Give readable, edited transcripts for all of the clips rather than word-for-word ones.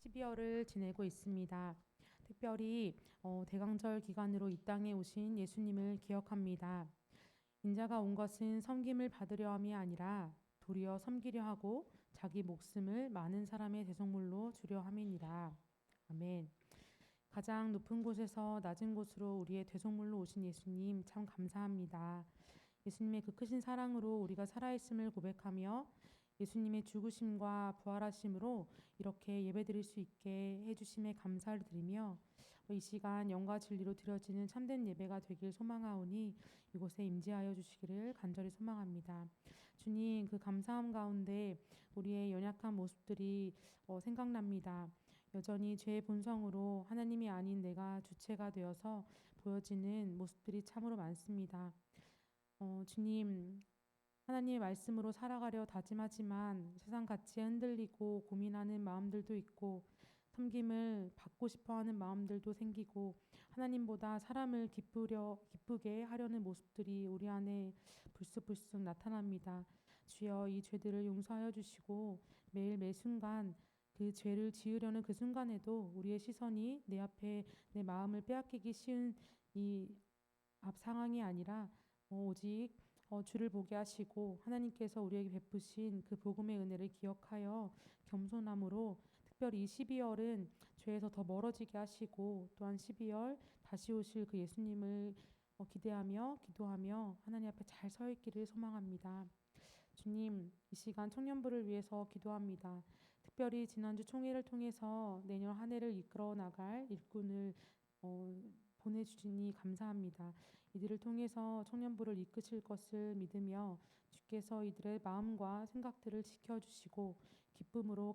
12월을 지내고 있습니다. 특별히 대강절 기간으로 이 땅에 오신 예수님을 기억합니다. 인자가 온 것은 섬김을 받으려 함이 아니라 도리어 섬기려 하고 자기 목숨을 많은 사람의 대속물로 주려 함이니라. 아멘. 가장 높은 곳에서 낮은 곳으로 우리의 대속물로 오신 예수님 참 감사합니다. 예수님의 그 크신 사랑으로 우리가 살아있음을 고백하며 예수님의 죽으심과 부활하심으로 이렇게 예배드릴 수 있게 해주심에 감사를 드리며 이 시간 영과 진리로 드려지는 참된 예배가 되길 소망하오니 이곳에 임재하여 주시기를 간절히 소망합니다. 주님, 그 감사함 가운데 우리의 연약한 모습들이 생각납니다. 여전히 죄의 본성으로 하나님이 아닌 내가 주체가 되어서 보여지는 모습들이 참으로 많습니다. 주님, 하나님의 말씀으로 살아가려 다짐하지만 세상 가치에 흔들리고 고민하는 마음들도 있고 섬김을 받고 싶어하는 마음들도 생기고 하나님보다 사람을 기쁘게 하려는 모습들이 우리 안에 불쑥불쑥 나타납니다. 주여, 이 죄들을 용서하여 주시고 매일 매 순간 그 죄를 지으려는 그 순간에도 우리의 시선이 내 앞에 내 마음을 빼앗기기 쉬운 이 앞 상황이 아니라 오직 주를 보게 하시고 하나님께서 우리에게 베푸신 그 복음의 은혜를 기억하여 겸손함으로 특별히 이 12월은 죄에서 더 멀어지게 하시고 또한 12월 다시 오실 그 예수님을 기대하며 기도하며 하나님 앞에 잘 서 있기를 소망합니다. 주님, 이 시간 청년부를 위해서 기도합니다. 특별히 지난주 총회를 통해서 내년 한 해를 이끌어 나갈 일꾼을 보내주시니 감사합니다. 이들을 통해서 청년부를 이끄실 것을 믿으며 주께서 이들의 마음과 생각들을 지켜주시고 기쁨으로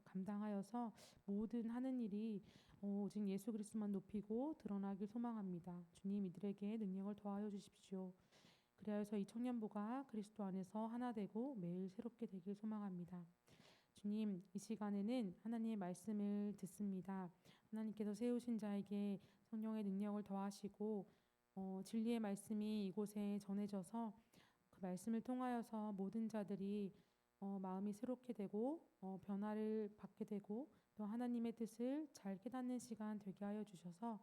감당하여서 모든 하는 일이 오직 예수 그리스도만 높이고 드러나길 소망합니다. 주님, 이들에게 능력을 더하여 주십시오. 그리하여서 이 청년부가 그리스도 안에서 하나 되고 매일 새롭게 되길 소망합니다. 주님, 이 시간에는 하나님의 말씀을 듣습니다. 하나님께서 세우신 자에게 성령의 능력을 더하시고 진리의 말씀이 이곳에 전해져서 그 말씀을 통하여서 모든 자들이 마음이 새롭게 되고 변화를 받게 되고 또 하나님의 뜻을 잘 깨닫는 시간 되게 하여 주셔서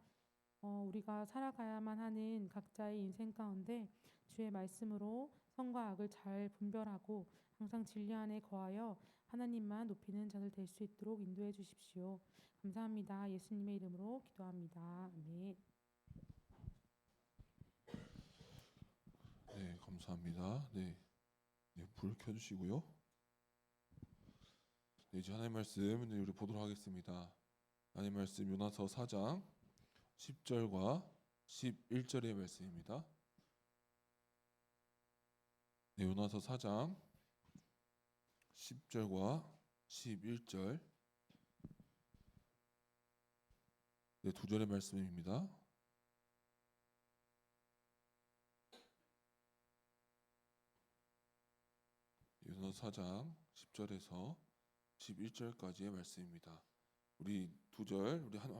우리가 살아가야만 하는 각자의 인생 가운데 주의 말씀으로 선과 악을 잘 분별하고 항상 진리 안에 거하여 하나님만 높이는 자들 될 수 있도록 인도해 주십시오. 감사합니다. 예수님의 이름으로 기도합니다. 아멘. 네, 감사합니다. 불 켜주시고요. 이제 하나님 말씀 우리 보도록 하겠습니다. 하나님 말씀 요나서 4장 10절과 11절의 말씀입니다. 요나서 4장 10절과 11절 두 절의 말씀입니다. 요나서 4장 10절에서 11절까지의 말씀입니다. 우리 두 절 우리 한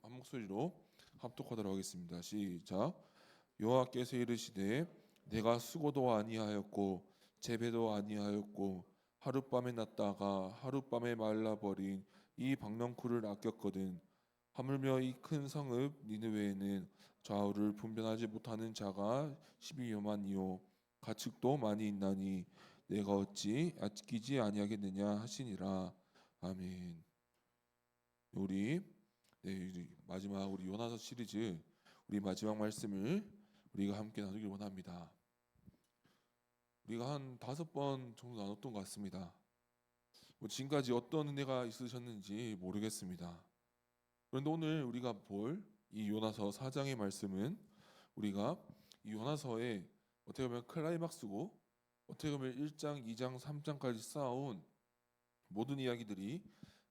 목소리로 합독하도록 하겠습니다. 시작. 여호와께서 이르시되 내가 수고도 아니하였고 재배도 아니하였고 하룻밤에 났다가 하룻밤에 말라버린 이 박넝쿨을 아꼈거든. 하물며 이 큰 성읍 니느웨에는 좌우를 분별하지 못하는 자가 12여만이요 가축도 많이 있나니 내가 어찌 아끼지 아니하겠느냐 하시니라. 아멘. 우리 마지막 우리 요나서 시리즈 우리 마지막 말씀을 우리가 함께 나누길 원합니다. 우리가 한 5번 정도 나눴던 것 같습니다. 지금까지 어떤 은혜가 있으셨는지 모르겠습니다. 그런데 오늘 우리가 볼 이 요나서 4장의 말씀은 우리가 이 요나서의 어떻게 보면 클라이막스고 어떻게 보면 1장, 2장, 3장까지 쌓아온 모든 이야기들이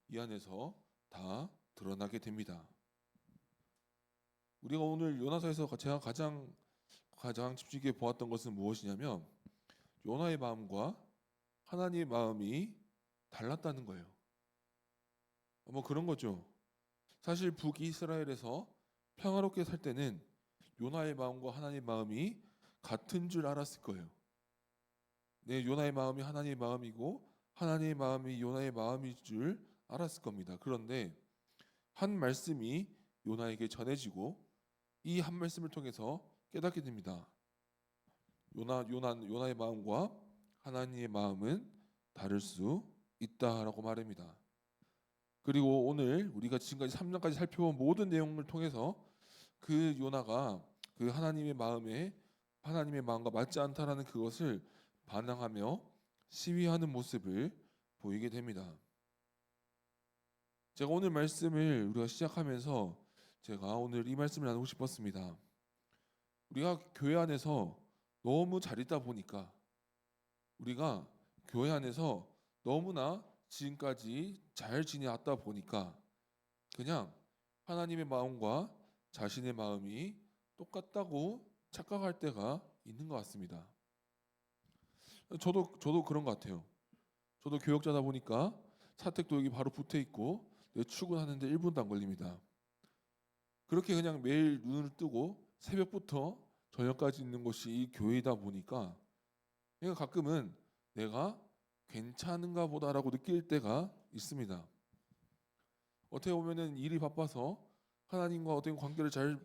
이 안에서 다 드러나게 됩니다. 우리가 오늘 요나서에서 제가 가장 집중 있게 보았던 것은 무엇이냐면 요나의 마음과 하나님의 마음이 달랐다는 거예요. 뭐 그런 거죠. 사실 북이스라엘에서 평화롭게 살 때는 요나의 마음과 하나님의 마음이 같은 줄 알았을 거예요. 요나의 마음이 하나님의 마음이고 하나님의 마음이 요나의 마음일 줄 알았을 겁니다. 그런데 한 말씀이 요나에게 전해지고 이 한 말씀을 통해서 깨닫게 됩니다. 요나의 마음과 하나님의 마음은 다를 수 있다라고 말합니다. 그리고 오늘 우리가 지금까지 3장까지 살펴본 모든 내용을 통해서 그 요나가 그 하나님의 마음과 맞지 않다라는 그것을 반항하며 시위하는 모습을 보이게 됩니다. 제가 오늘 말씀을 우리가 시작하면서 제가 오늘 이 말씀을 나누고 싶었습니다. 우리가 교회 안에서 너무 잘 있다 보니까 우리가 교회 안에서 너무나 지금까지 잘 지내왔다 보니까 그냥 하나님의 마음과 자신의 마음이 똑같다고 착각할 때가 있는 것 같습니다. 저도 그런 것 같아요. 저도 교역자다 보니까 사택도 여기 바로 붙어 있고 출근하는데 1분도 안 걸립니다. 그렇게 그냥 매일 눈을 뜨고 새벽부터 저녁까지 있는 곳이 이 교회이다 보니까 그러니까 가끔은 내가 괜찮은가 보다라고 느낄 때가 있습니다. 어떻게 보면은 일이 바빠서 하나님과 어떤 관계를 잘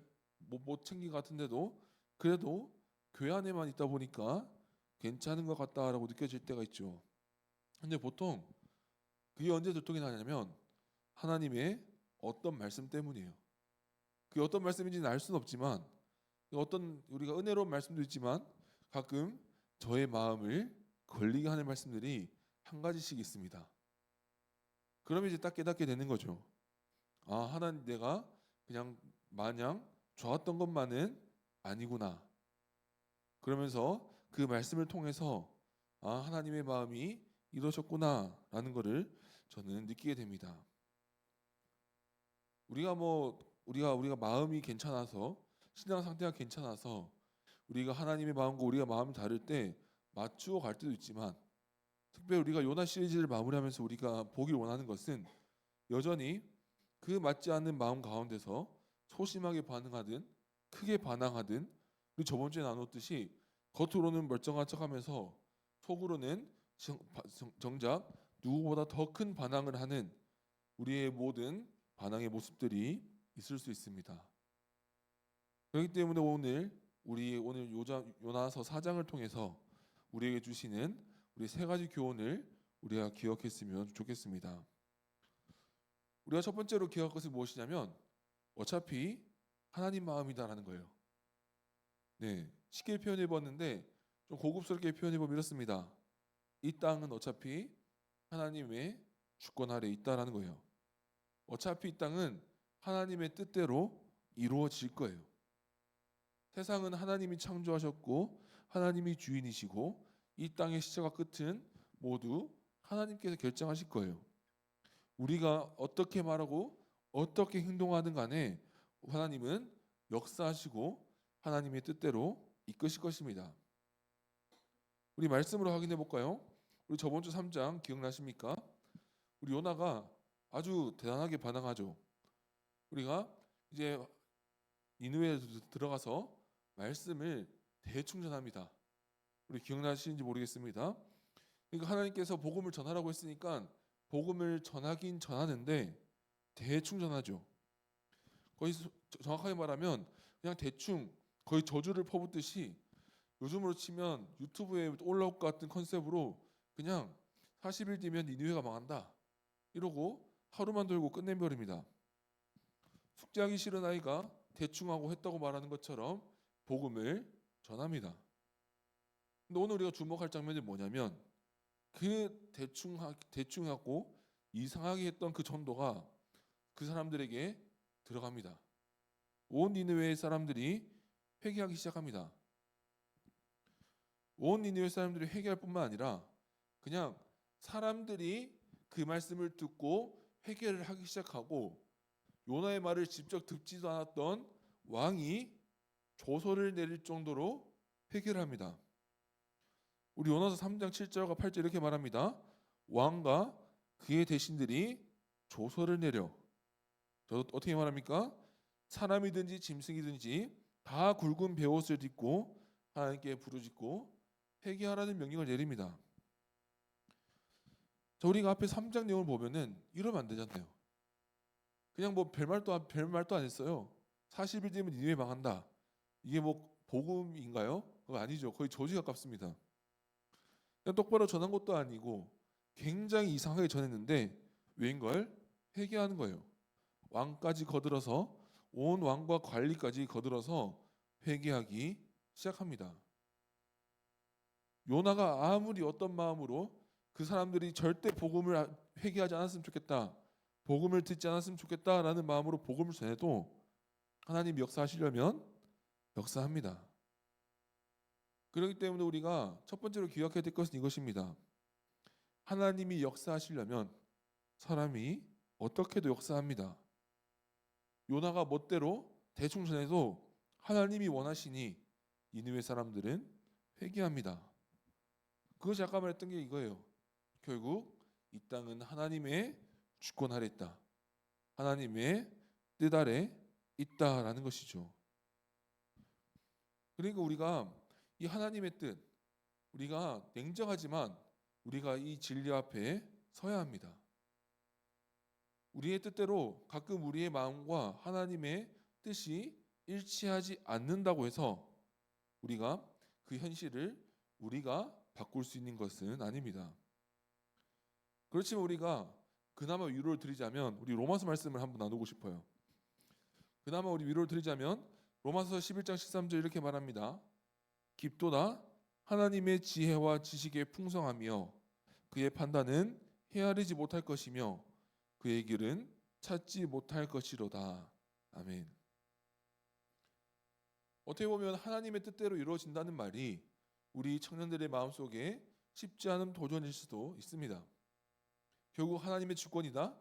못 챙긴 것 같은데도 그래도 교회 안에만 있다 보니까 괜찮은 것 같다라고 느껴질 때가 있죠. 근데 보통 그게 언제 들통이 나냐면 하나님의 어떤 말씀 때문이에요. 그게 어떤 말씀인지는 알 수는 없지만 어떤 우리가 은혜로운 말씀도 있지만 가끔 저의 마음을 걸리게 하는 말씀들이 한 가지씩 있습니다. 그러면 이제 딱 깨닫게 되는 거죠. 아, 하나님 내가 그냥 마냥 좋았던 것만은 아니구나. 그러면서 그 말씀을 통해서 아, 하나님의 마음이 이러셨구나라는 것을 저는 느끼게 됩니다. 우리가 마음이 괜찮아서 신앙 상태가 괜찮아서 우리가 하나님의 마음과 우리가 마음이 다를 때 맞추어 갈 때도 있지만 특별히 우리가 요나 시리즈를 마무리하면서 우리가 보길 원하는 것은 여전히 그 맞지 않는 마음 가운데서 소심하게 반응하든 크게 반항하든 우리 저번 주에 나눴듯이 겉으로는 멀쩡한 척하면서 속으로는 정작 누구보다 더 큰 반항을 하는 우리의 모든 반항의 모습들이 있을 수 있습니다. 그렇기 때문에 오늘 요나서 4장을 통해서 우리에게 주시는 우리 세 가지 교훈을 우리가 기억했으면 좋겠습니다. 우리가 첫 번째로 기억할 것은 무엇이냐면 어차피 하나님 마음이다라는 거예요. 네, 쉽게 표현해 봤는데 좀 고급스럽게 표현해 보면 이렇습니다. 이 땅은 어차피 하나님의 주권 아래 있다라는 거예요. 어차피 이 땅은 하나님의 뜻대로 이루어질 거예요. 세상은 하나님이 창조하셨고 하나님이 주인이시고 이 땅의 시작과 끝은 모두 하나님께서 결정하실 거예요. 우리가 어떻게 말하고 어떻게 행동하든 간에 하나님은 역사하시고 하나님의 뜻대로 이끄실 것입니다. 우리 말씀으로 확인해 볼까요? 우리 저번 주 3장 기억나십니까? 우리 요나가 아주 대단하게 반항하죠. 우리가 이제 니느웨에 들어가서 말씀을 대충 전합니다. 우리 기억나시는지 모르겠습니다. 그러니까 하나님께서 복음을 전하라고 했으니까 복음을 전하긴 전하는데 대충 전하죠. 거의 정확하게 말하면 그냥 대충 거의 저주를 퍼붓듯이 요즘으로 치면 유튜브에 올라올 것 같은 컨셉으로 그냥 40일 뒤면 니느웨가 망한다 이러고 하루만 돌고 끝내버립니다. 숙제하기 싫은 아이가 대충하고 했다고 말하는 것처럼 복음을 전합니다. 근데 오늘 우리가 주목할 장면이 뭐냐면 그 대충하고 이상하게 했던 그 전도가 그 사람들에게 들어갑니다. 온 니느웨의 사람들이 회개하기 시작합니다. 온 니느웨 사람들이 회개할 뿐만 아니라 그냥 사람들이 그 말씀을 듣고 회개를 하기 시작하고 요나의 말을 직접 듣지도 않았던 왕이 조서를 내릴 정도로 회개를 합니다. 우리 요나서 3장 7절과 8절 이렇게 말합니다. 왕과 그의 대신들이 조서를 내려 어떻게 말합니까? 사람이든지 짐승이든지 다 굵은 베옷을 딛고 하나님께 부르짖고 회개하라는 명령을 내립니다. 자, 우리가 앞에 3장 내용을 보면은 이러면 안 되잖아요. 그냥 뭐 별말도 안 했어요. 40일 뒤면 니네웨 망한다. 이게 뭐 복음인가요? 그거 아니죠. 거의 저주 가깝습니다. 그냥 똑바로 전한 것도 아니고 굉장히 이상하게 전했는데 왜인걸? 회개하는 거예요. 왕까지 거들어서 온 왕과 관리까지 거들어서 회개하기 시작합니다. 요나가 아무리 어떤 마음으로 그 사람들이 절대 복음을 회개하지 않았으면 좋겠다, 복음을 듣지 않았으면 좋겠다라는 마음으로 복음을 전해도 하나님이 역사하시려면 역사합니다. 그렇기 때문에 우리가 첫 번째로 기억해야 될 것은 이것입니다. 하나님이 역사하시려면 사람이 어떻게도 역사합니다. 요나가 멋대로 대충 전해도 하나님이 원하시니 니느웨 사람들은 회개합니다. 그것이 아까 말했던 게 이거예요. 결국 이 땅은 하나님의 주권 아래 있다, 하나님의 뜻 아래 있다라는 것이죠. 그러니까 우리가 이 하나님의 뜻, 우리가 냉정하지만 우리가 이 진리 앞에 서야 합니다. 우리의 뜻대로 가끔 우리의 마음과 하나님의 뜻이 일치하지 않는다고 해서 우리가 그 현실을 우리가 바꿀 수 있는 것은 아닙니다. 그렇지만 우리가 그나마 위로를 드리자면 우리 로마서 말씀을 한번 나누고 싶어요. 그나마 우리 위로를 드리자면 로마서 11장 13절 이렇게 말합니다. 깊도다 하나님의 지혜와 지식의 풍성하며 그의 판단은 헤아리지 못할 것이며 그의 길은 찾지 못할 것이로다. 아멘. 어떻게 보면 하나님의 뜻대로 이루어진다는 말이 우리 청년들의 마음속에 쉽지 않은 도전일 수도 있습니다. 결국 하나님의 주권이다,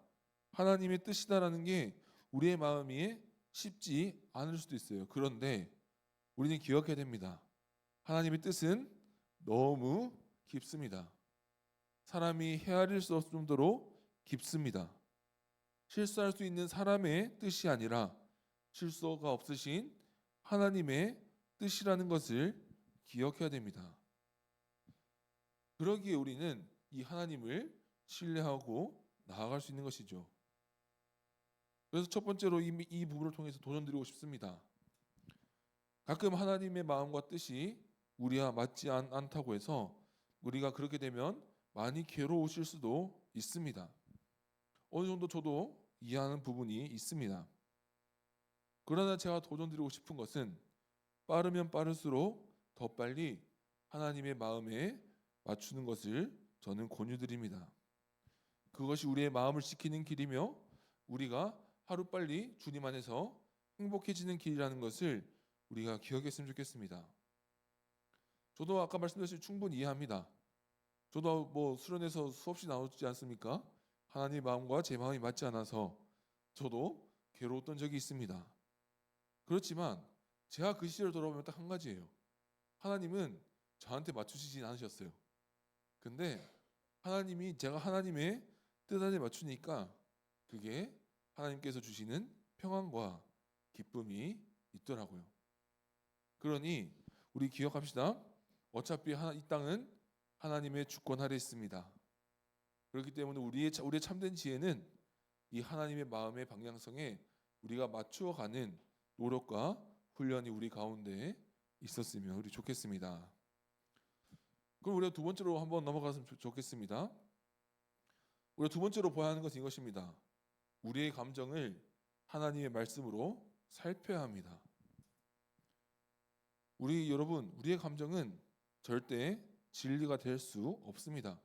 하나님의 뜻이다라는 게 우리의 마음이 쉽지 않을 수도 있어요. 그런데 우리는 기억해야 됩니다. 하나님의 뜻은 너무 깊습니다. 사람이 헤아릴 수 없을 정도로 깊습니다. 실수할 수 있는 사람의 뜻이 아니라 실수가 없으신 하나님의 뜻이라는 것을 기억해야 됩니다. 그러기에 우리는 이 하나님을 신뢰하고 나아갈 수 있는 것이죠. 그래서 첫 번째로 이 부분을 통해서 도전드리고 싶습니다. 가끔 하나님의 마음과 뜻이 우리와 맞지 않다고 해서 우리가 그렇게 되면 많이 괴로우실 수도 있습니다. 어느 정도 저도 이해하는 부분이 있습니다. 그러나 제가 도전드리고 싶은 것은 빠르면 빠를수록 더 빨리 하나님의 마음에 맞추는 것을 저는 권유드립니다. 그것이 우리의 마음을 지키는 길이며 우리가 하루빨리 주님 안에서 행복해지는 길이라는 것을 우리가 기억했으면 좋겠습니다. 저도 아까 말씀드렸듯이 충분히 이해합니다. 저도 뭐 수련회에서 수없이 나오지 않습니까? 하나님의 마음과 제 마음이 맞지 않아서 저도 괴로웠던 적이 있습니다. 그렇지만 제가 그 시절을 돌아보면 딱 한 가지예요. 하나님은 저한테 맞추시진 않으셨어요. 근데 제가 하나님의 뜻 안에 맞추니까 그게 하나님께서 주시는 평안과 기쁨이 있더라고요. 그러니 우리 기억합시다. 어차피 이 땅은 하나님의 주권 아래 있습니다. 그렇기 때문에 우리의 참된 지혜는 이 하나님의 마음의 방향성에 우리가 맞추어가는 노력과 훈련이 우리 가운데 있었으면 우리 좋겠습니다. 그럼 우리가 두 번째로 한번 넘어갔으면 좋겠습니다. 우리가 두 번째로 봐야 하는 것은 이것입니다. 우리의 감정을 하나님의 말씀으로 살펴야 합니다. 여러분, 우리의 감정은 절대 진리가 될 수 없습니다.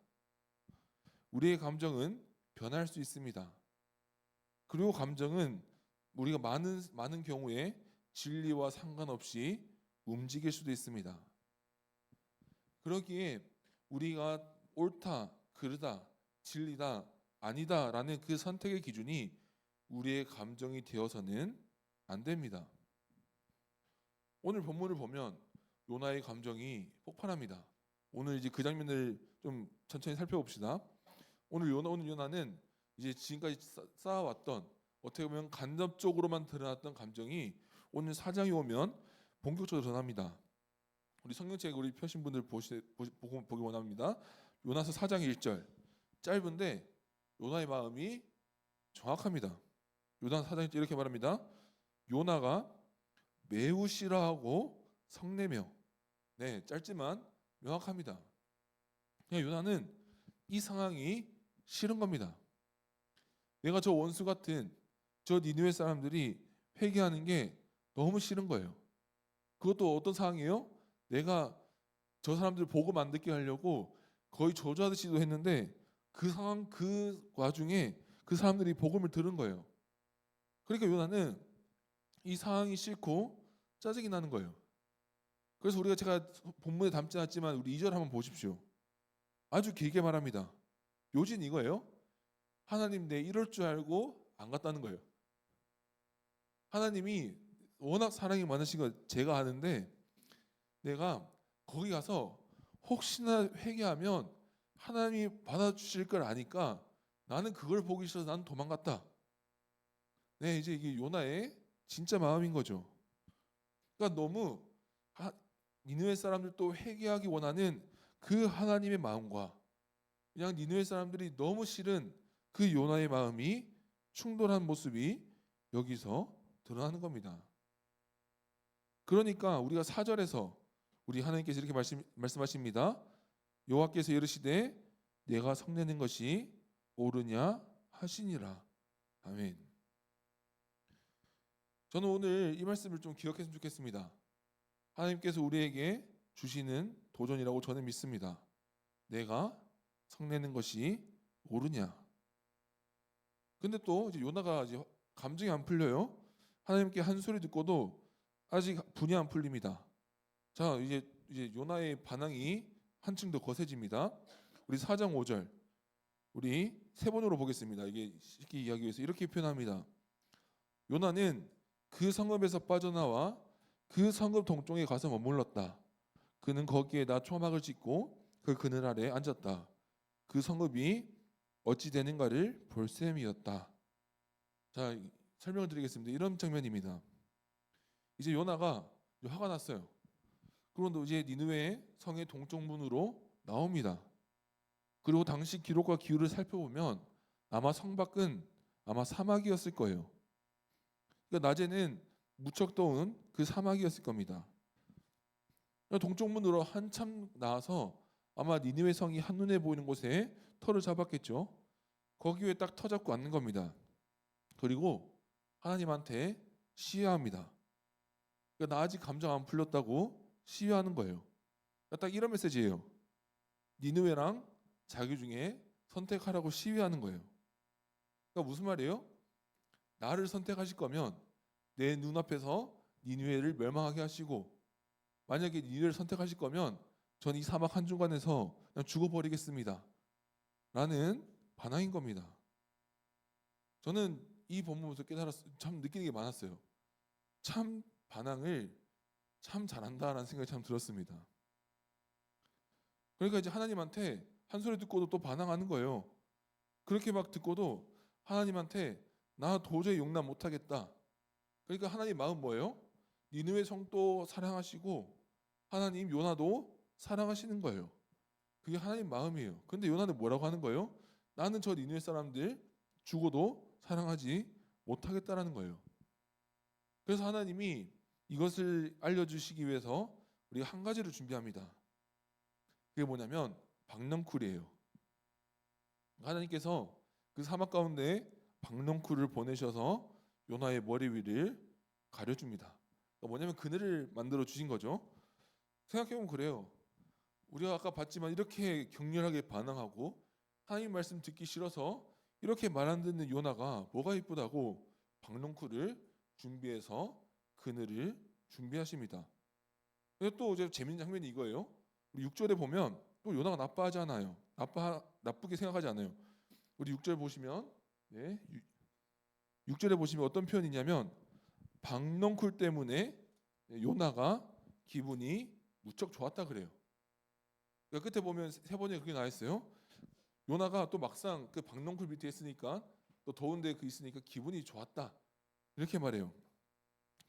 우리의 감정은 변할 수 있습니다. 그리고 감정은 우리가 많은 경우에 진리와 상관없이 움직일 수도 있습니다. 그러기에 우리가 옳다, 그르다, 진리다, 아니다라는 그 선택의 기준이 우리의 감정이 되어서는 안 됩니다. 오늘 본문을 보면 요나의 감정이 폭발합니다. 오늘 이제 그 장면을 좀 천천히 살펴봅시다. 오늘 요나는 이제 지금까지 쌓아왔던 어떻게 보면 간접적으로만 드러났던 감정이 오늘 4장이 오면 본격적으로 드러납니다. 우리 성경책 우리 펴신 분들 보기 원합니다. 요나서 4장 1절 짧은데 요나의 마음이 정확합니다. 요나 4장 이렇게 말합니다. 요나가 매우 싫어하고 성내며. 네, 짧지만 명확합니다. 그냥 요나는 이 상황이 싫은 겁니다. 내가 저 원수 같은 저 니느웨 사람들이 회개하는 게 너무 싫은 거예요. 그것도 어떤 상황이에요? 내가 저 사람들 복음 안 듣게 하려고 거의 저주하듯이도 했는데 그 상황 그 와중에 그 사람들이 복음을 들은 거예요. 그러니까 요나는 이 상황이 싫고 짜증이 나는 거예요. 그래서 제가 본문에 담지 않았지만 우리 2절 한번 보십시오. 아주 길게 말합니다. 요진 이거예요. 하나님 내 이럴 줄 알고 안 갔다는 거예요. 하나님이 워낙 사랑이 많으신 거 제가 아는데 내가 거기 가서 혹시나 회개하면 하나님이 받아주실 걸 아니까 나는 그걸 보기 싫어서 나는 도망갔다. 네, 이제 이게 요나의 진짜 마음인 거죠. 그러니까 너무 니느웨 사람들도 회개하기 원하는 그 하나님의 마음과 그냥 니느웨 사람들이 너무 싫은 그 요나의 마음이 충돌한 모습이 여기서 드러나는 겁니다. 그러니까 우리가 4절에서 우리 하나님께서 이렇게 말씀하십니다. 여호와께서 이르시되 내가 성내는 것이 옳으냐 하시니라. 아멘. 저는 오늘 이 말씀을 좀 기억했으면 좋겠습니다. 하나님께서 우리에게 주시는 도전이라고 저는 믿습니다. 내가 성내는 것이 옳으냐. 근데 또 이제 요나가 이제 감정이 안 풀려요. 하나님께 한 소리 듣고도 아직 분이 안 풀립니다. 자, 이제 요나의 반항이 한층 더 거세집니다. 우리 4장 5절 우리 세 번으로 보겠습니다. 이게 쉽게 이야기하기 위해서 이렇게 표현합니다. 요나는 그 성읍에서 빠져나와 그 성읍 동쪽에 가서 머물렀다. 그는 거기에다 초막을 짓고 그 그늘 아래 앉았다. 그 성읍이 어찌 되는가를 볼 셈이었다. 자, 설명을 드리겠습니다. 이런 장면입니다. 이제 요나가 화가 났어요. 그런데 이제 니느웨 성의 동쪽 문으로 나옵니다. 그리고 당시 기록과 기후를 살펴보면 아마 성 밖은 아마 사막이었을 거예요. 그러니까 낮에는 무척 더운 그 사막이었을 겁니다. 동쪽 문으로 한참 나와서 아마 니느웨 성이 한눈에 보이는 곳에 터를 잡았겠죠. 거기 위에 딱 터 잡고 앉는 겁니다. 그리고 하나님한테 시위합니다. 그러니까 나 아직 감정 안 풀렸다고 시위하는 거예요. 그러니까 딱 이런 메시지예요. 니느웨랑 자기 중에 선택하라고 시위하는 거예요. 그러니까 무슨 말이에요? 나를 선택하실 거면 내 눈앞에서 니느웨를 멸망하게 하시고 만약에 니느웨를 선택하실 거면 전 이 사막 한중간에서 그냥 죽어버리겠습니다. 라는 반항인 겁니다. 저는 이 본문에서 깨달았어요. 참 느끼는 게 많았어요. 참 반항을 참 잘한다라는 생각이 참 들었습니다. 그러니까 이제 하나님한테 한 소리 듣고도 또 반항하는 거예요. 그렇게 막 듣고도 하나님한테 나 도저히 용납 못하겠다. 그러니까 하나님 마음 뭐예요? 니느웨 성도 사랑하시고 하나님 요나도 사랑하시는 거예요. 그게 하나님 마음이에요. 근데 요나는 뭐라고 하는 거예요? 나는 저 니느웨 사람들 죽어도 사랑하지 못하겠다라는 거예요. 그래서 하나님이 이것을 알려주시기 위해서 우리가 한 가지를 준비합니다. 그게 뭐냐면 박넝쿨이에요. 하나님께서 그 사막 가운데 박넝쿨을 보내셔서 요나의 머리 위를 가려줍니다. 그러니까 뭐냐면 그늘을 만들어 주신 거죠. 생각해보면 그래요. 우리가 아까 봤지만 이렇게 격렬하게 반항하고 하나님 말씀 듣기 싫어서 이렇게 말 안 듣는 요나가 뭐가 이쁘다고 박넝쿨을 준비해서 그늘을 준비하십니다. 근데 또 이제 재밌는 장면이 이거예요. 우리 6절에 보면 또 요나가 나빠하지 않아요. 나쁘게 생각하지 않아요. 우리 6절 보시면 6절에 보시면 어떤 표현이냐면 박넝쿨 때문에 요나가 기분이 무척 좋았다 그래요. 그러니까 끝에 보면 세 번에 그게 나와 있어요. 요나가 또 막상 그 박넝쿨 밑에 있으니까 또 더운데 그 있으니까 기분이 좋았다 이렇게 말해요.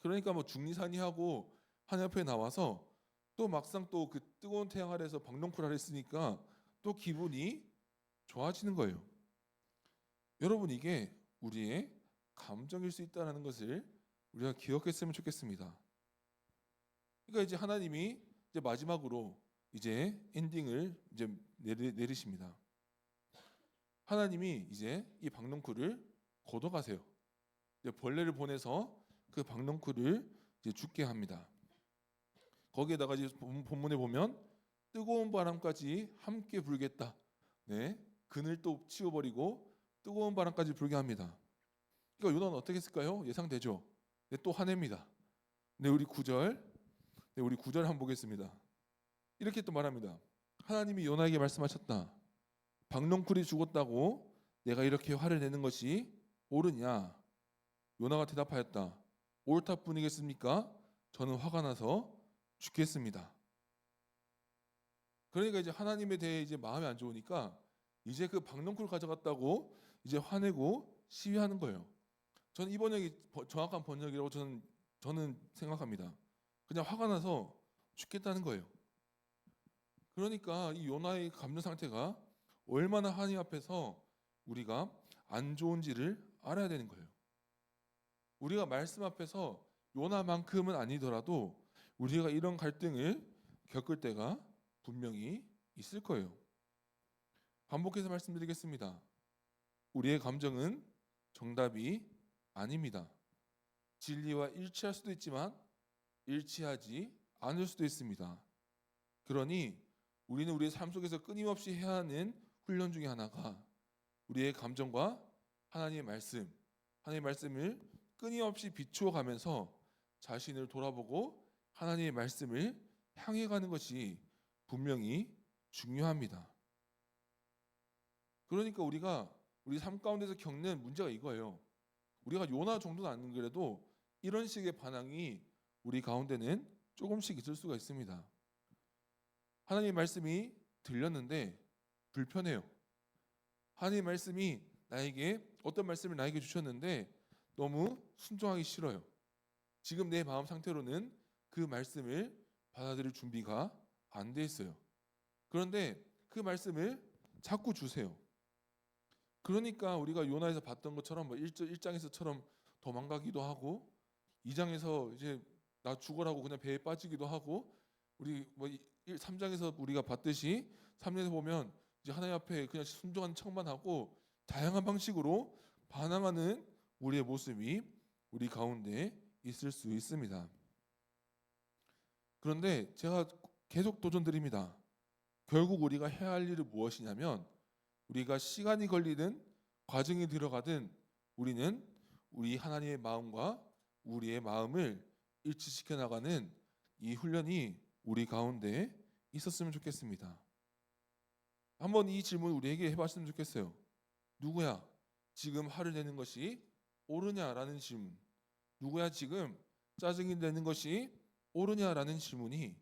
그러니까 뭐 중리산이하고 하늘 앞에 나와서 또 막상 또 그 뜨거운 태양 아래에서 박넝쿨 아래 있으니까 또 기분이 좋아지는 거예요. 여러분, 이게 우리의 감정일 수 있다는 것을 우리가 기억했으면 좋겠습니다. 그러니까 이제 하나님이 이제 마지막으로 이제 엔딩을 이제 내리십니다. 하나님이 이제 이 박넝쿨을 걷어가세요. 이제 벌레를 보내서 그 박넝쿨을 이제 죽게 합니다. 거기에다가 이제 본문에 보면 뜨거운 바람까지 함께 불겠다. 네, 그늘 또 치워버리고 뜨거운 바람까지 불게 합니다. 그러니까 요나는 어떻게 했을까요? 예상되죠. 네, 또 화냅니다. 네, 우리 9절 한번 보겠습니다. 이렇게 또 말합니다. 하나님이 요나에게 말씀하셨다. 박넝쿨이 죽었다고 내가 이렇게 화를 내는 것이 옳으냐? 요나가 대답하였다. 옳다 뿐이겠습니까? 저는 화가 나서 죽겠습니다. 그러니까 이제 하나님에 대해 이제 마음이 안 좋으니까 이제 그 박넝쿨 가져갔다고 이제 화내고 시위하는 거예요. 저는 이 번역이 정확한 번역이라고 저는 생각합니다. 그냥 화가 나서 죽겠다는 거예요. 그러니까 이 요나의 감정 상태가 얼마나 하나님 앞에서 우리가 안 좋은지를 알아야 되는 거예요. 우리가 말씀 앞에서 요나만큼은 아니더라도 우리가 이런 갈등을 겪을 때가 분명히 있을 거예요. 반복해서 말씀드리겠습니다. 우리의 감정은 정답이 아닙니다. 진리와 일치할 수도 있지만 일치하지 않을 수도 있습니다. 그러니 우리는 우리의 삶 속에서 끊임없이 해야 하는 훈련 중에 하나가 우리의 감정과 하나님의 말씀을 끊임없이 비추어 가면서 자신을 돌아보고 하나님의 말씀을 향해 가는 것이 분명히 중요합니다. 그러니까 우리가 우리 삶 가운데서 겪는 문제가 이거예요. 우리가 요나 정도는 안 그래도 이런 식의 반항이 우리 가운데는 조금씩 있을 수가 있습니다. 하나님의 말씀이 들렸는데 불편해요. 하나님의 말씀이 어떤 말씀을 나에게 주셨는데 너무 순종하기 싫어요. 지금 내 마음 상태로는 그 말씀을 받아들일 준비가 안 돼 있어요. 그런데 그 말씀을 자꾸 주세요. 그러니까 우리가 요나에서 봤던 것처럼 1장에서처럼 도망가기도 하고 2장에서 이제 나 죽어라고 그냥 배에 빠지기도 하고 우리 3장에서 우리가 봤듯이 3장에서 보면 이제 하나님 앞에 그냥 순종하는 척만 하고 다양한 방식으로 반항하는 우리의 모습이 우리 가운데 있을 수 있습니다. 그런데 제가 계속 도전드립니다. 결국 우리가 해야 할 일은 무엇이냐면 우리가 시간이 걸리든 과정이 들어가든 우리는 우리 하나님의 마음과 우리의 마음을 일치시켜 나가는 이 훈련이 우리 가운데 있었으면 좋겠습니다. 한번 이 질문 우리에게 해봤으면 좋겠어요. 누구야 지금 화를 내는 것이 옳으냐라는 질문, 누구야 지금 짜증이 내는 것이 옳으냐라는 질문이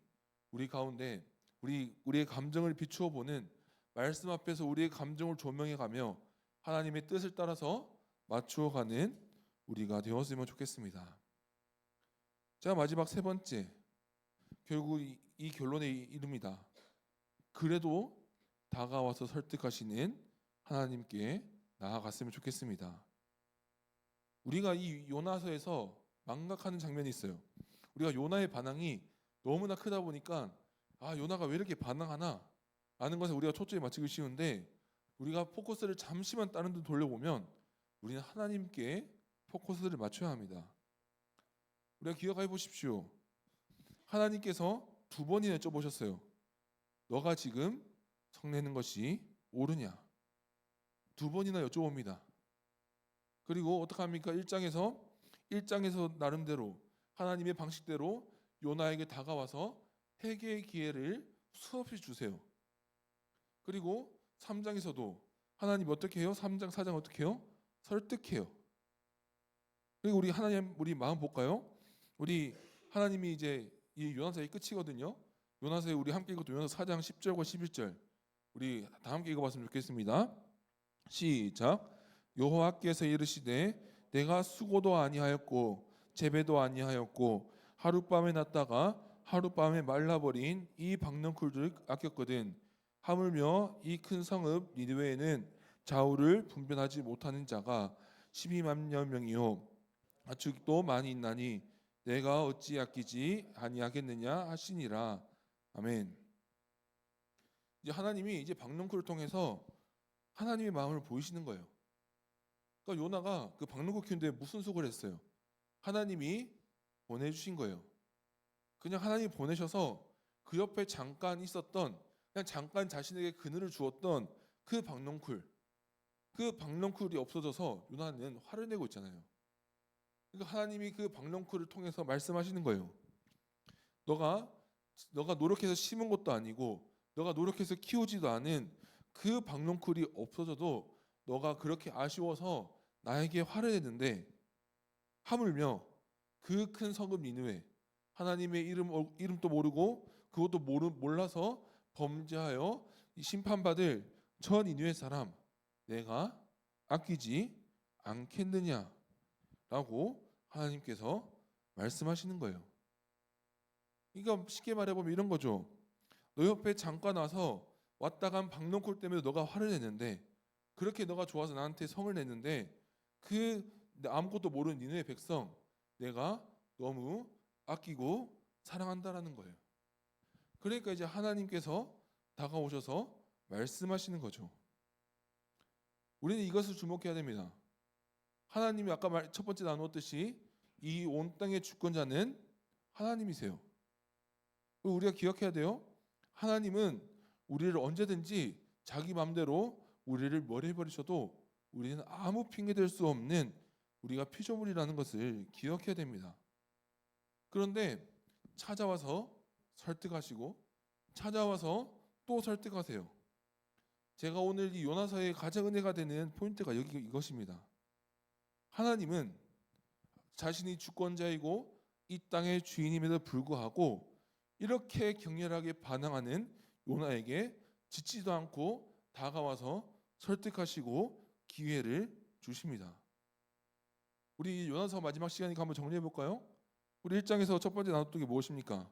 우리 가운데 우리의 감정을 비추어 보는 말씀 앞에서 우리의 감정을 조명해가며 하나님의 뜻을 따라서 맞추어가는 우리가 되었으면 좋겠습니다. 자, 마지막 세 번째, 결국 이 결론에 이릅니다. 그래도 다가와서 설득하시는 하나님께 나아갔으면 좋겠습니다. 우리가 이 요나서에서 망각하는 장면이 있어요. 우리가 요나의 반항이 너무나 크다 보니까 요나가 왜 이렇게 반항하나 라는 것에 우리가 초점이 맞추기 쉬운데 우리가 포커스를 잠시만 다른 데 돌려보면 우리는 하나님께 포커스를 맞춰야 합니다. 우리가 기억해 보십시오. 하나님께서 2번이나 여쭤보셨어요. 너가 지금 성내는 것이 옳으냐? 2번이나 여쭤봅니다. 그리고 어떻게 합니까? 1장에서 나름대로 하나님의 방식대로 요나에게 다가와서 회개의 기회를 수없이 주세요. 그리고 3장에서도 하나님 어떻게 해요? 3장, 4장 어떻게 해요? 설득해요. 그리고 우리 마음 볼까요? 우리 하나님이 이제 이 요나서의 끝이거든요. 요나서에 우리 함께 읽어도 요나서 4장 10절과 11절 우리 다 함께 읽어봤으면 좋겠습니다. 시작. 여호와께서 이르시되 내가 수고도 아니하였고 재배도 아니하였고 하룻밤에 났다가 하룻밤에 말라버린 이 박넝쿨들을 아꼈거든 하물며 이 큰 성읍 니느웨에는 좌우를 분별하지 못하는 자가 12만 명이요 아직도 많이 있나니 내가 어찌 아끼지 아니하겠느냐 하시니라. 아멘. 이제 하나님이 이제 박농쿨을 통해서 하나님의 마음을 보이시는 거예요. 그러니까 요나가 그 박농쿨 키우는데 무슨 수고를 했어요? 하나님이 보내주신 거예요. 그냥 하나님이 보내셔서 그 옆에 잠깐 있었던, 그냥 잠깐 자신에게 그늘을 주었던 그 박농쿨, 그 박농쿨이 없어져서 요나는 화를 내고 있잖아요. 그러니까 하나님이 그 박농쿨을 통해서 말씀하시는 거예요. 너가 노력해서 심은 것도 아니고 너가 노력해서 키우지도 않은 그 박농쿨이 없어져도 너가 그렇게 아쉬워서 나에게 화를 내는데, 하물며 그 큰 성읍 니느웨, 하나님의 이름도 모르고 그것도 몰라서 범죄하여 심판받을 저 니느웨 사람 내가 아끼지 않겠느냐라고 하나님께서 말씀하시는 거예요. 그러니까 쉽게 말해보면 이런 거죠. 너 옆에 잠깐 와서 왔다 간 박농쿨 때문에 너가 화를 냈는데, 그렇게 너가 좋아서 나한테 성을 냈는데 그 아무것도 모르는 니느웨 백성 내가 너무 아끼고 사랑한다라는 거예요. 그러니까 이제 하나님께서 다가오셔서 말씀하시는 거죠. 우리는 이것을 주목해야 됩니다. 하나님이 아까 첫 번째 나누었듯이 이 온 땅의 주권자는 하나님이세요. 그리고 우리가 기억해야 돼요. 하나님은 우리를 언제든지 자기 마음대로 우리를 멸해버리셔도 우리는 아무 핑계 댈 수 없는 우리가 피조물이라는 것을 기억해야 됩니다. 그런데 찾아와서 설득하시고 찾아와서 또 설득하세요. 제가 오늘 이 요나서의 가장 은혜가 되는 포인트가 이것입니다. 하나님은 자신이 주권자이고 이 땅의 주인임에도 불구하고 이렇게 격렬하게 반항하는 요나에게 짓지도 않고 다가와서 설득하시고 기회를 주십니다. 우리 요나서 마지막 시간이니까 한번 정리해 볼까요? 우리 1장에서 첫 번째 나눴던 게 무엇입니까?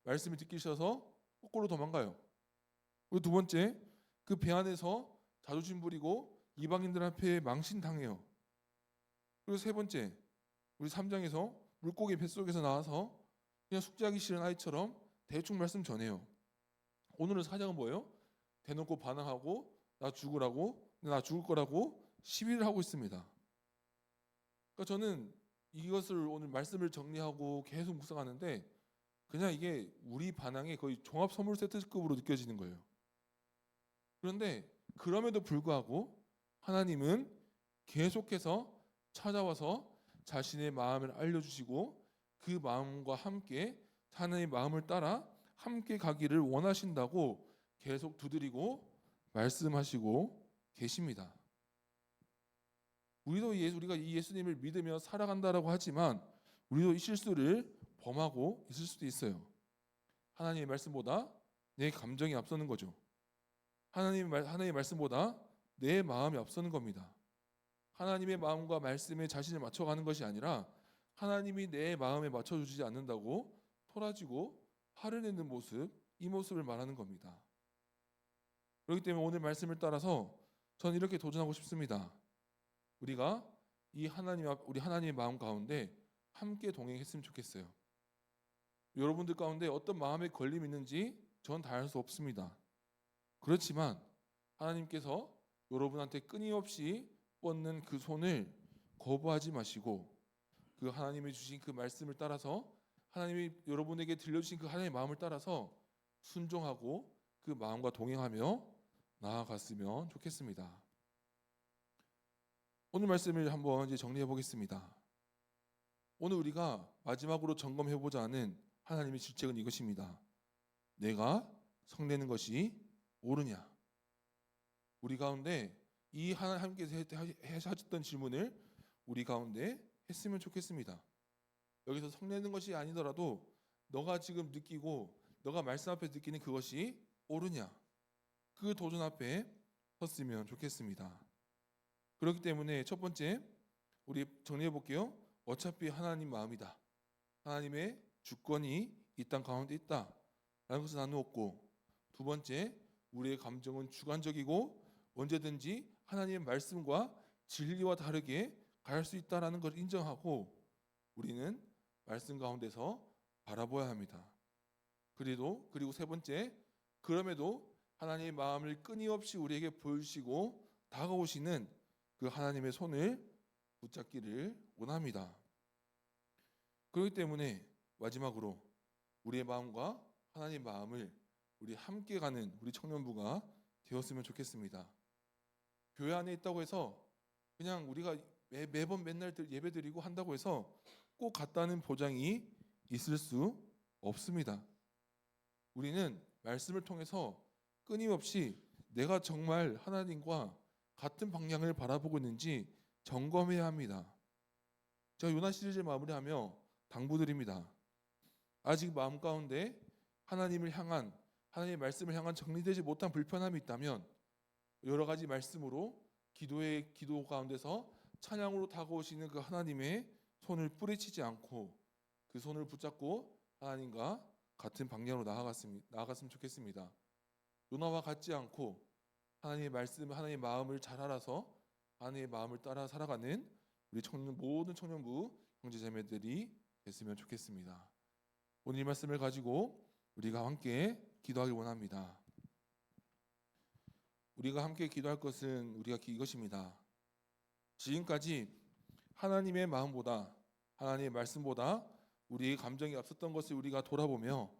말씀을 듣기 싫어서 거꾸로 도망가요. 그리고 두 번째, 그 배 안에서 자존심 부리고 이방인들 앞에 망신당해요. 그리고 세 번째, 우리 3장에서 물고기 뱃속에서 나와서 그냥 숙제하기 싫은 아이처럼 대충 말씀 전해요. 오늘은 4장은 뭐예요? 대놓고 반항하고 나 죽을 거라고 시비를 하고 있습니다. 그러니까 저는 이것을 오늘 말씀을 정리하고 계속 묵상하는데 그냥 이게 우리 반항의 거의 종합 선물 세트급으로 느껴지는 거예요. 그런데 그럼에도 불구하고 하나님은 계속해서 찾아와서 자신의 마음을 알려주시고 그 마음과 함께 하나님의 마음을 따라 함께 가기를 원하신다고 계속 두드리고 말씀하시고 계십니다. 우리가 이 예수님을 믿으며 살아간다라고 하지만 우리도 이 실수를 범하고 있을 수도 있어요. 하나님의 말씀보다 내 감정이 앞서는 거죠. 하나님의 말씀보다 내 마음이 앞서는 겁니다. 하나님의 마음과 말씀에 자신을 맞춰가는 것이 아니라 하나님이 내 마음에 맞춰주지 않는다고 토라지고 화를 내는 모습, 이 모습을 말하는 겁니다. 그렇기 때문에 오늘 말씀을 따라서 저는 이렇게 도전하고 싶습니다. 우리가 우리 하나님의 마음 가운데 함께 동행했으면 좋겠어요. 여러분들 가운데 어떤 마음의 걸림이 있는지 전 다 알 수 없습니다. 그렇지만 하나님께서 여러분한테 끊임없이 뻗는 그 손을 거부하지 마시고 그 하나님이 주신 그 말씀을 따라서 하나님이 여러분에게 들려주신 그 하나님의 마음을 따라서 순종하고 그 마음과 동행하며 나아갔으면 좋겠습니다. 오늘 말씀을 한번 이제 정리해 보겠습니다. 오늘 우리가 마지막으로 점검해 보자 하는 하나님의 질책은 이것입니다. 내가 성내는 것이 옳으냐? 우리 가운데 이 하나님께서 하셨던 질문을 우리 가운데 했으면 좋겠습니다. 여기서 성내는 것이 아니더라도 너가 지금 느끼고 너가 말씀 앞에 느끼는 그것이 옳으냐? 그 도전 앞에 섰으면 좋겠습니다. 그렇기 때문에 첫 번째 우리 정리해 볼게요. 어차피 하나님 마음이다. 하나님의 주권이 이 땅 가운데 있다 라는 것을 나누었고, 두 번째 우리의 감정은 주관적이고 언제든지 하나님의 말씀과 진리와 다르게 갈 수 있다라는 걸 인정하고 우리는 말씀 가운데서 바라보아야 합니다. 그리고 세 번째, 그럼에도 하나님의 마음을 끊임없이 우리에게 보여주시고 다가오시는 그 하나님의 손을 붙잡기를 원합니다. 그렇기 때문에 마지막으로 우리의 마음과 하나님의 마음을 우리 함께 가는 우리 청년부가 되었으면 좋겠습니다. 교회 안에 있다고 해서 그냥 우리가 매번 맨날 예배 드리고 한다고 해서 꼭 같다는 보장이 있을 수 없습니다. 우리는 말씀을 통해서 끊임없이 내가 정말 하나님과 같은 방향을 바라보고 있는지 점검해야 합니다. 제가 요나 시리즈 마무리하며 당부드립니다. 아직 마음 가운데 하나님의 말씀을 향한 정리되지 못한 불편함이 있다면 여러 가지 말씀으로 기도 가운데서 찬양으로 다가오시는 그 하나님의 손을 뿌리치지 않고 그 손을 붙잡고 하나님과 같은 방향으로 나아갔으면 좋겠습니다. 요나와 같지 않고 하나님의 말씀, 하나님의 마음을 잘 알아서 하나님의 마음을 따라 살아가는 우리 모든 청년부 형제자매들이 됐으면 좋겠습니다. 오늘 이 말씀을 가지고 우리가 함께 기도하기 원합니다. 우리가 함께 기도할 것은 이것입니다. 지금까지 하나님의 마음보다 하나님의 말씀보다 우리의 감정이 앞섰던 것을 우리가 돌아보며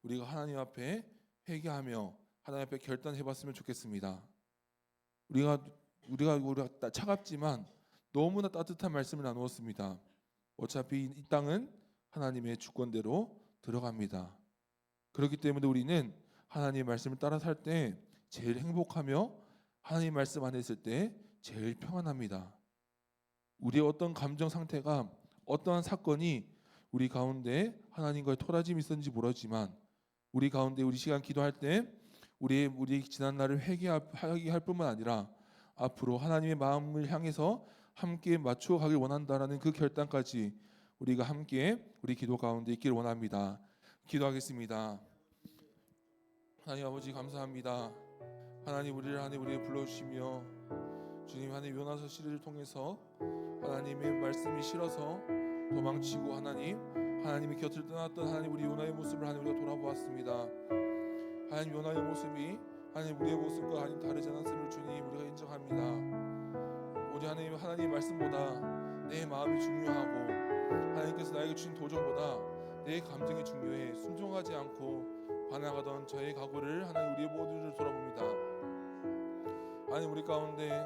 우리가 하나님 앞에 회개하며 하나님 앞에 결단해봤으면 좋겠습니다. 우리가 차갑지만 너무나 따뜻한 말씀을 나누었습니다. 어차피 이 땅은 하나님의 주권대로 들어갑니다. 그렇기 때문에 우리는 하나님의 말씀을 따라 살 때 제일 행복하며 하나님의 말씀 안에 있을 때 제일 평안합니다. 우리의 어떤 감정 상태가 어떠한 사건이 우리 가운데 하나님과의 토라짐이 있었는지 모르지만 우리 가운데 우리 시간 기도할 때 우리 지난 날을 회개하게 할 뿐만 아니라 앞으로 하나님의 마음을 향해서 함께 맞추어 가길 원한다라는 그 결단까지 우리가 함께 우리 기도 가운데 있기를 원합니다. 기도하겠습니다. 하나님 아버지 감사합니다. 하나님 우리를 불러주시며 주님 하나님 요나서 시리즈를 통해서 하나님의 말씀이 싫어서 도망치고 하나님의 곁을 떠났던 하나님 우리 요나의 모습을 하나님 우리가 돌아보았습니다. 하나님 요나의 모습이 하나님 우리의 모습과 하나님 다르지 않았음을 주님 우리가 인정합니다. 우리 하나님 말씀보다 내 마음이 중요하고 하나님께서 나에게 주신 도전보다 내 감정이 중요해. 순종하지 않고 반항하던 저의 각오를 하나님 우리의 모두를 돌아봅니다. 하나님 우리 가운데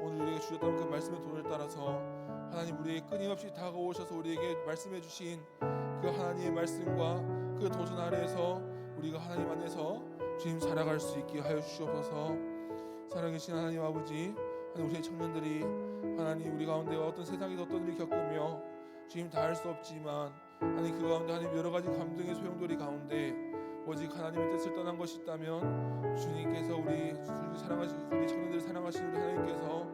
오늘 우리에게 주셨던 그 말씀의 도를 따라서 하나님 우리에게 끊임없이 다가오셔서 우리에게 말씀해 주신 그 하나님의 말씀과 그 도전 아래에서 우리가 하나님 안에서 주님 살아갈 수 있게 하여 주시옵소서. 살아계신 하나님 아버지, 하나님 우리의 청년들이 하나님 우리 가운데 어떤 세상에서 어떤 일을 겪으며 주님 다 할 수 없지만 하나님 그 가운데 하나님 여러 가지 감정의 소용돌이 가운데 오직 하나님의 뜻을 떠난 것이 있다면 주님께서 우리 청년들을 사랑하시는 우리 하나님께서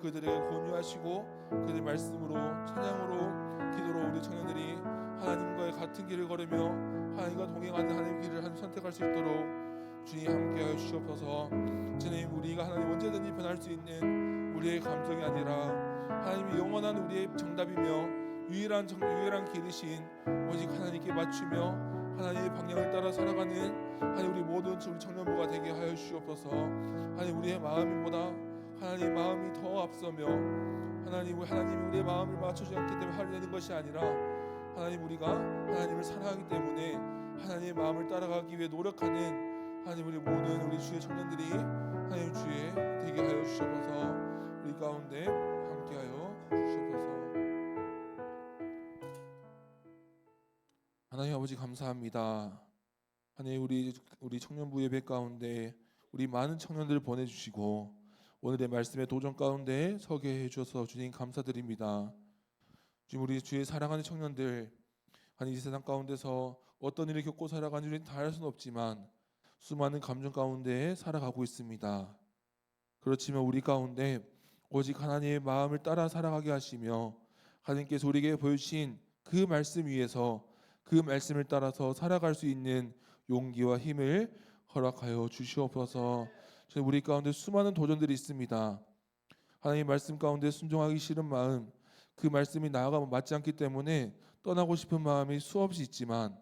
그들에게 권유하시고 그들 말씀으로 찬양으로 기도로 우리 청년들이 하나님과의 같은 길을 걸으며 하나님과 동행하는 하나님의 길을 선택할 수 있도록 주님 함께하여 주시옵소서. 주님 우리가 하나님 언제든지 변할 수 있는 우리의 감정이 아니라 하나님이 영원한 우리의 정답이며 유일한 길이신 오직 하나님께 맞추며 하나님의 방향을 따라 살아가는 하나님 우리 모든 우리 청년부가 되게 하여 주시옵소서. 하나님 우리의 마음보다 하나님의 마음이 더 앞서며 하나님이 우리의 마음을 맞춰주지 않기 때문에 화를 내는 것이 아니라 하나님 우리가 하나님을 사랑하기 때문에 하나님의 마음을 따라가기 위해 노력하는 하나님 우리 모든 우리 주의 청년들이 하나님 주의 되게 하여 주시옵소서. 우리 가운데 함께하여 주시옵소서. 하나님 아버지 감사합니다. 하나님 우리 청년부 예배 가운데 우리 많은 청년들을 보내주시고 오늘의 말씀의 도전 가운데 서게 해주셔서 주님 감사드립니다. 지금 우리 주의 사랑하는 청년들 하나님 이 세상 가운데서 어떤 일을 겪고 살아가는지 다 알 수는 없지만 수많은 감정 가운데 살아가고 있습니다. 그렇지만 우리 가운데 오직 하나님의 마음을 따라 살아가게 하시며 하나님께서 우리에게 보여주신 그 말씀 위에서 그 말씀을 따라서 살아갈 수 있는 용기와 힘을 허락하여 주시옵소서. 주님, 우리 가운데 수많은 도전들이 있습니다. 하나님 말씀 가운데 순종하기 싫은 마음, 그 말씀이 나아가면 맞지 않기 때문에 떠나고 싶은 마음이 수없이 있지만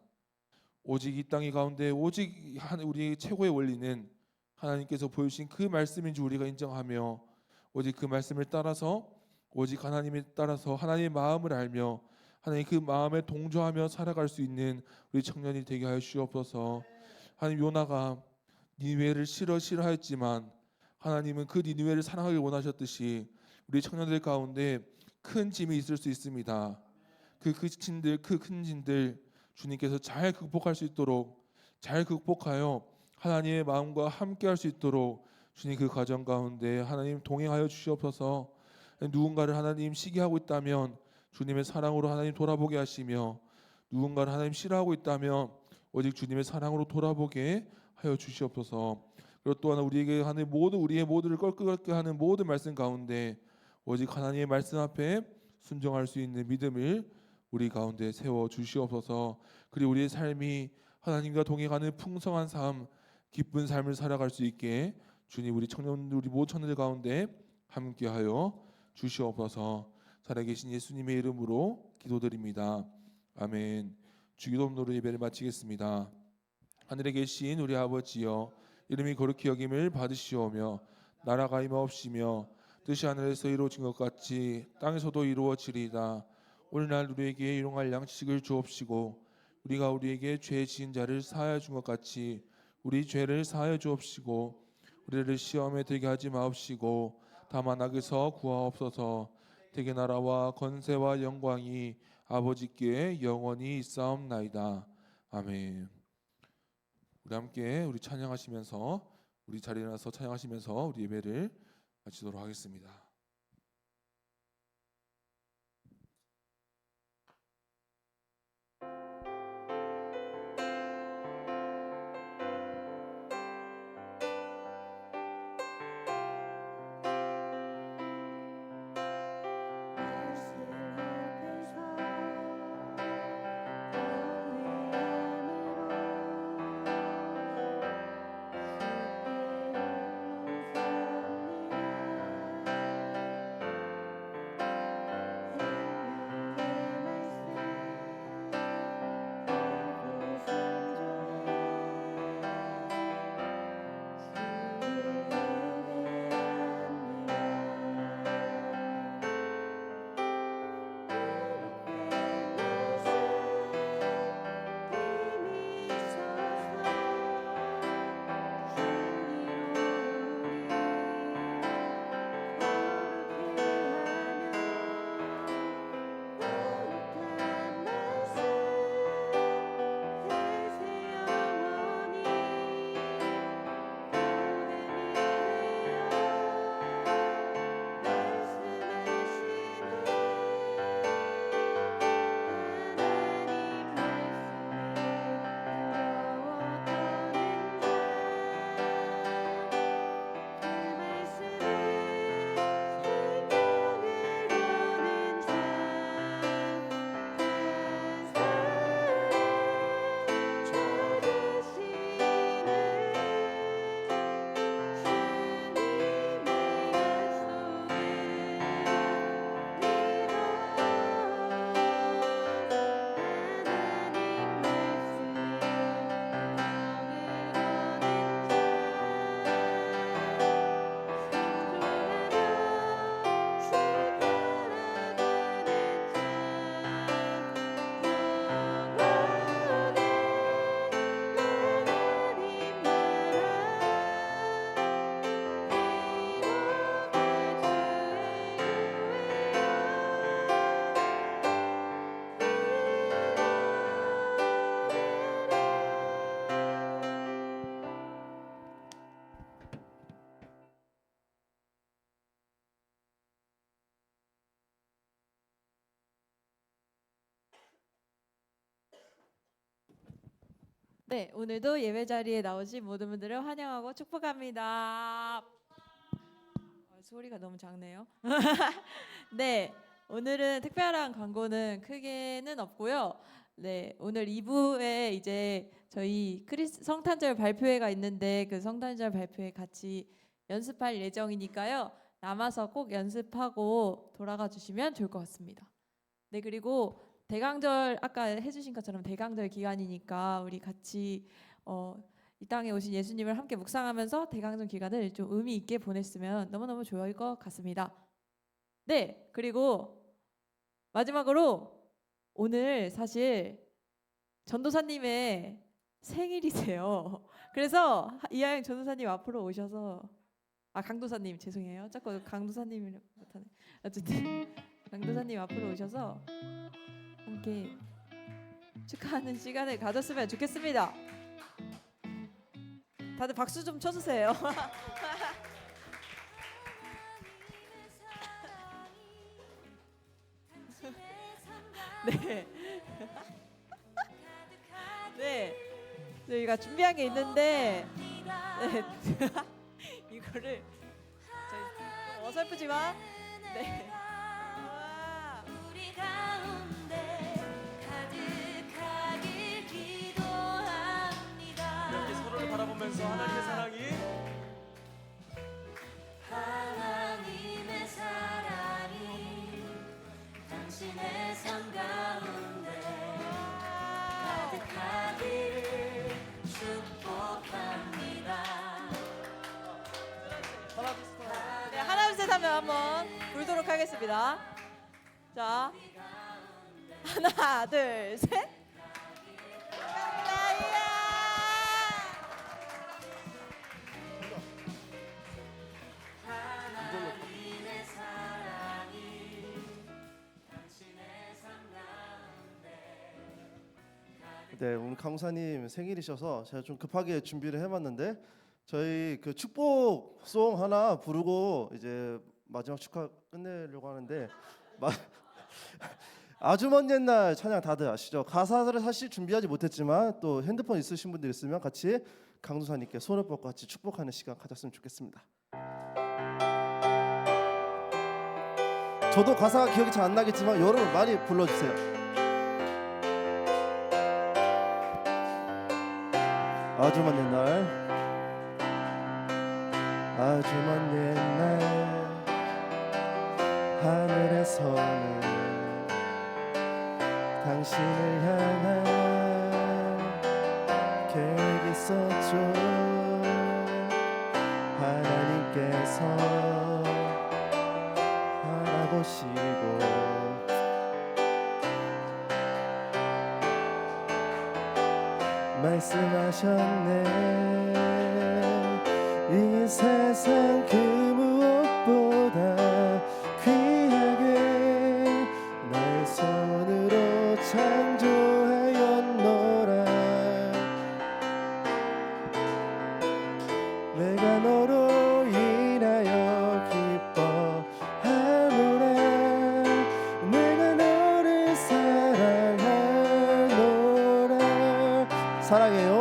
오직 이 땅 가운데 오직 우리 최고의 원리는 하나님께서 보여주신 그 말씀인 줄 우리가 인정하며 오직 그 말씀을 따라서 오직 하나님에 따라서 하나님의 마음을 알며 하나님 그 마음에 동조하며 살아갈 수 있는 우리 청년이 되게 하여 주옵소서. 하나님, 요나가 니느웨를 싫어하였지만 하나님은 그 니느웨를 사랑하길 원하셨듯이 우리 청년들 가운데 큰 짐이 있을 수 있습니다. 그 큰 짐들 주님께서 잘 극복할 수 있도록, 잘 극복하여 하나님의 마음과 함께할 수 있도록 주님 그 과정 가운데 하나님 동행하여 주시옵소서. 누군가를 하나님 시기하고 있다면 주님의 사랑으로 하나님 돌아보게 하시며, 누군가를 하나님 싫어하고 있다면 오직 주님의 사랑으로 돌아보게 하여 주시옵소서. 그리고 또한 우리에게 하는 우리의 모두를 껄끄럽게 하는 모든 말씀 가운데 오직 하나님의 말씀 앞에 순종할 수 있는 믿음을 우리 가운데 세워 주시옵소서. 그리고 우리의 삶이 하나님과 동행하는 풍성한 삶, 기쁜 삶을 살아갈 수 있게 주님 우리 모든 청년들 가운데 함께하여 주시옵소서. 살아계신 예수님의 이름으로 기도드립니다. 아멘. 주기도문으로 예배를 마치겠습니다. 하늘에 계신 우리 아버지여, 이름이 거룩히 여김을 받으시오며 나라가 임하옵시며 뜻이 하늘에서 이루어진 것 같이 땅에서도 이루어지리이다. 오늘날 우리에게 일용할 양식을 주옵시고 우리가 우리에게 죄 지은 자를 사하여 준 것 같이 우리 죄를 사하여 주옵시고 우리를 시험에 들게 하지 마옵시고 다만 악에서 구하옵소서. 대개 나라와 권세와 영광이 아버지께 영원히 있사옵나이다. 아멘. 우리 함께 우리 찬양하시면서 우리 자리에 일어나서 찬양하시면서 우리 예배를 마치도록 하겠습니다. 네, 오늘도 예배 자리에 나오신 모든 분들을 환영하고 축복합니다. 소리가 너무 작네요. 네, 오늘은 특별한 광고는 크게는 없고요. 네, 오늘 2부에 이제 저희 성탄절 발표회가 있는데 그 성탄절 발표회 같이 연습할 예정이니까요. 남아서 꼭 연습하고 돌아가 주시면 좋을 것 같습니다. 네, 그리고 대강절 아까 해주신 것처럼 대강절 기간이니까 우리 같이 이 땅에 오신 예수님을 함께 묵상하면서 대강절 기간을 좀 의미 있게 보냈으면 너무너무 좋을 것 같습니다. 네, 그리고 마지막으로 오늘 사실 전도사님의 생일이세요. 그래서 이하영 전도사님 앞으로 오셔서 강도사님 죄송해요. 자꾸 강도사님을 못하네. 어쨌든 강도사님 앞으로 오셔서 함께 축하하는 시간을 가졌으면 좋겠습니다. 다들 박수 좀 쳐주세요. 네. 네. 저희가 준비한 게 있는데 네. 이거를 저희 어설프지만 네. 와. 우리 가운데 가득하길 기도합니다. 이렇게 서로를 바라보면서 하나님의 사랑이 하나님의 사랑이 당신의 삶 가운데 가득하길 축복합니다. 네, 하나 둘 셋 하면 한번 불도록 하겠습니다. 자, 하나 둘 셋. 감사합니다. 하나님의 사랑이 당신의 삶 가운데 네, 오늘 강사님 생일이셔서 제가 좀 급하게 준비를 해봤는데 저희 그 축복송 하나 부르고 이제 마지막 축하 끝내려고 하는데 아주 먼 옛날 찬양 다들 아시죠? 가사를 사실 준비하지 못했지만 또 핸드폰 있으신 분들 있으면 같이 강도사님께 손을 뻗고 같이 축복하는 시간 가졌으면 좋겠습니다. 저도 가사가 기억이 잘 안 나겠지만 여러분 많이 불러주세요. 아주 먼 옛날 아주 먼 옛날 하늘에서는 당신을 향한 계획이 있었죠. 하나님께서 알아보시고 말씀하셨네. 이 세상 그 무엇보다 귀하게 내 손으로 창조하였노라. 내가 너로 인하여 기뻐하노라. 내가 너를 사랑하노라. 사랑해요.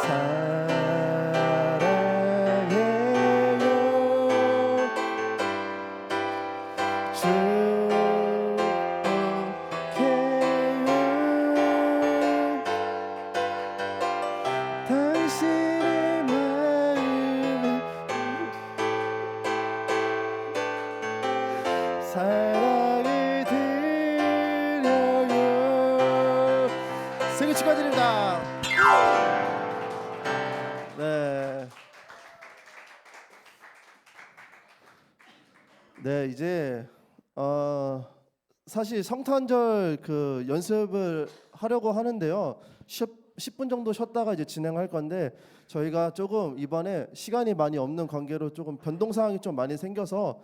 당신의 마음을 사랑을 드려요. 생일 축하드립니다. 네. 네, 이제 사실 성탄절 그 연습을 하려고 하는데요. 10분 정도 쉬었다가 이제 진행할 건데 저희가 조금 이번에 시간이 많이 없는 관계로 조금 변동 사항이 좀 많이 생겨서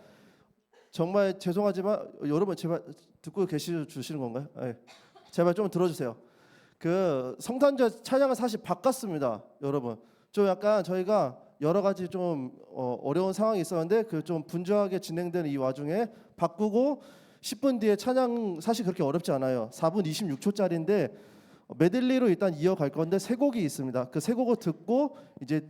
정말 죄송하지만 여러분 제발 듣고 주시는 건가요? 네. 제발 좀 들어주세요. 그 성탄절 찬양을 사실 바꿨습니다, 여러분. 좀 약간 저희가 여러 가지 좀 어려운 상황이 있었는데 그 좀 분주하게 진행되는 이 와중에 바꾸고 10분 뒤에 찬양 사실 그렇게 어렵지 않아요. 4분 26초짜리인데 메들리로 일단 이어갈 건데 세 곡이 있습니다. 그 세 곡을 듣고 이제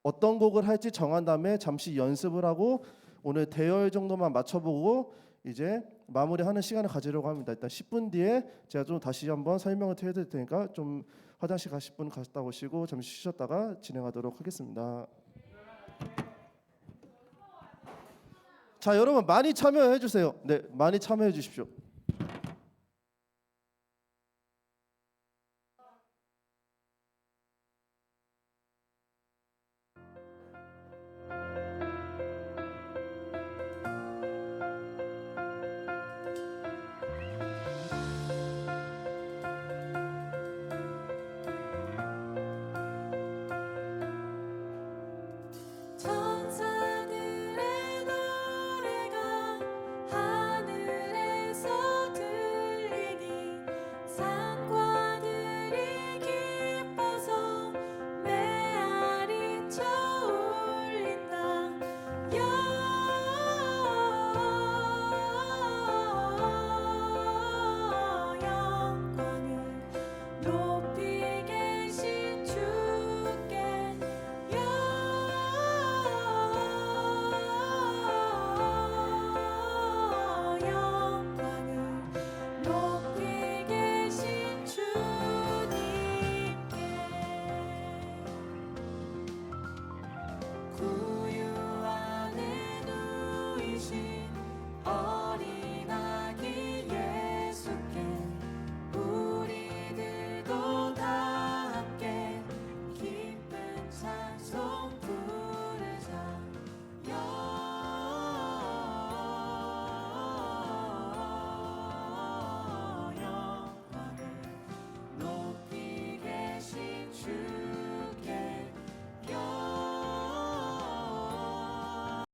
어떤 곡을 할지 정한 다음에 잠시 연습을 하고 오늘 대열 정도만 맞춰보고 이제 마무리하는 시간을 가지려고 합니다. 일단 10분 뒤에 제가 좀 다시 한번 설명을 드릴 테니까 좀 화장실 가실 분 갔다 오시고 잠시 쉬셨다가 진행하도록 하겠습니다. 자, 여러분 많이 참여해 주세요. 네, 많이 참여해 주십시오.